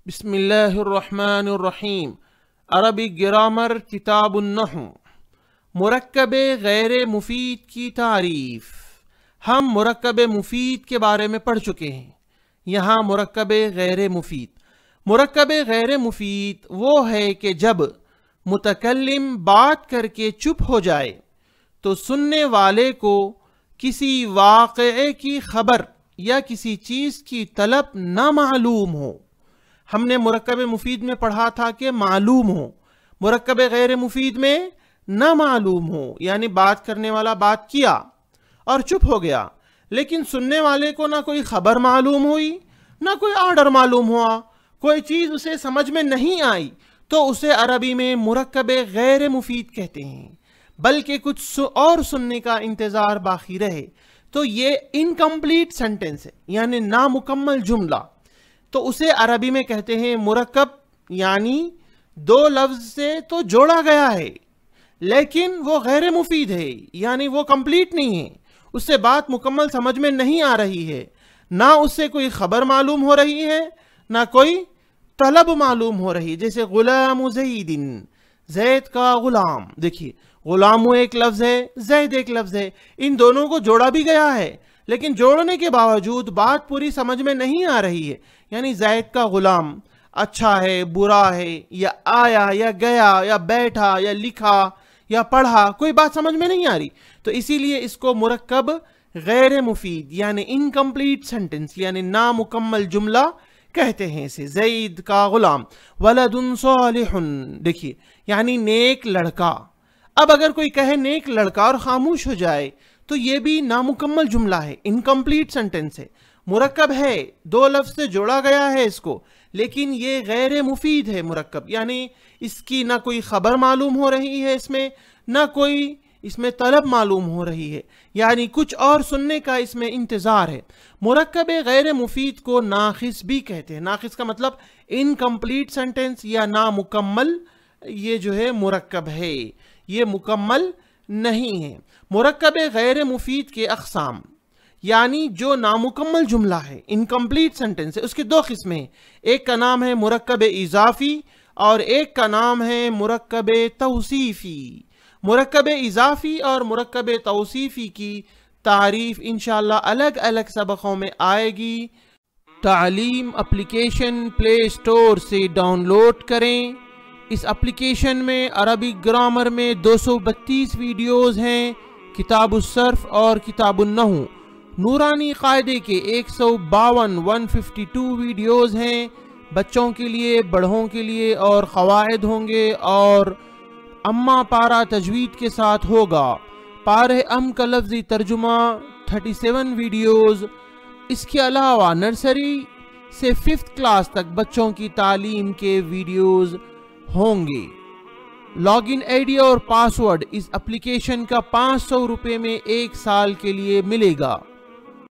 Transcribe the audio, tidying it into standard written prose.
بسم اللہ الرحمن الرحیم۔ عربی گرامر کتاب النحو، مرکب غیر مفید کی تعریف۔ ہم مرکب مفید کے بارے میں پڑھ چکے ہیں۔ یہاں مرکب غیر مفید وہ ہے کہ جب متکلم بات کر کے چپ ہو جائے تو سننے والے کو کسی واقعے کی خبر یا کسی چیز کی طلب نہ معلوم ہو۔ ہم نے مرکب مفید میں پڑھا تھا کہ معلوم ہو، مرکب غیر مفید میں نہ معلوم ہو، یعنی بات کرنے والا بات کیا اور چپ ہو گیا، لیکن سننے والے کو نہ کوئی خبر معلوم ہوئی نہ کوئی آرڈر معلوم ہوا، کوئی چیز اسے سمجھ میں نہیں آئی، تو اسے عربی میں مرکب غیر مفید کہتے ہیں، بلکہ کچھ اور سننے کا انتظار باقی رہے تو یہ انکمپلیٹ سینٹنس ہے، یعنی نامکمل جملہ، تو اسے عربی میں کہتے ہیں مرکب، یعنی دو لفظ سے تو جوڑا گیا ہے لیکن وہ غیر مفید ہے، یعنی وہ کمپلیٹ نہیں ہے، اس سے بات مکمل سمجھ میں نہیں آ رہی ہے، نہ اس سے کوئی خبر معلوم ہو رہی ہے نہ کوئی طلب معلوم ہو رہی ہے۔ جیسے غلام زید، زید کا غلام، دیکھیے غلام ایک لفظ ہے، زید ایک لفظ ہے، ان دونوں کو جوڑا بھی گیا ہے لیکن جوڑنے کے باوجود بات پوری سمجھ میں نہیں آ رہی ہے، یعنی زید کا غلام اچھا ہے برا ہے، یا آیا یا گیا یا بیٹھا یا لکھا یا پڑھا، کوئی بات سمجھ میں نہیں آ رہی، تو اسی لیے اس کو مرکب غیر مفید یعنی انکمپلیٹ سینٹنس یعنی نامکمل جملہ کہتے ہیں اسے۔ زید کا غلام، ولد صالح، دیکھیے یعنی نیک لڑکا۔ اب اگر کوئی کہے نیک لڑکا اور خاموش ہو جائے تو یہ بھی نامکمل جملہ ہے، انکمپلیٹ سینٹنس ہے، مرکب ہے، دو لفظ سے جوڑا گیا ہے اس کو، لیکن یہ غیر مفید ہے مرکب، یعنی اس کی نہ کوئی خبر معلوم ہو رہی ہے اس میں، نہ کوئی اس میں طلب معلوم ہو رہی ہے، یعنی کچھ اور سننے کا اس میں انتظار ہے۔ مرکب غیر مفید کو ناقص بھی کہتے ہیں۔ ناقص کا مطلب انکمپلیٹ سینٹنس یا نامکمل، یہ جو ہے مرکب ہے، یہ مکمل نہیں ہے۔ مرکب غیر مفید کے اقسام، یعنی جو نامکمل جملہ ہے، انکمپلیٹ سینٹنس ہے، اس کی دو قسمیں ہیں، ایک کا نام ہے مرکب اضافی اور ایک کا نام ہے مرکب توصیفی۔ مرکب اضافی اور مرکب توصیفی کی تعریف انشاءاللہ الگ الگ سبقوں میں آئے گی۔ تعلیم اپلیکیشن پلے اسٹور سے ڈاؤن لوڈ کریں۔ اس اپلیکیشن میں عربی گرامر میں 232 ویڈیوز ہیں، کتاب الصرف اور کتاب النحو، نورانی قاعدے کے 152 ویڈیوز ہیں، بچوں کے لیے بڑھوں کے لیے، اور قواعد ہوں گے اور اما پارہ تجوید کے ساتھ ہوگا۔ پارہ ام کا لفظی ترجمہ 37 ویڈیوز۔ اس کے علاوہ نرسری سے 5th کلاس تک بچوں کی تعلیم کے ویڈیوز ہوں گے۔ لاگ ان آئی ڈی اور پاسورڈ اس اپلیکیشن کا 500 روپے میں 1 سال کے لیے ملے گا۔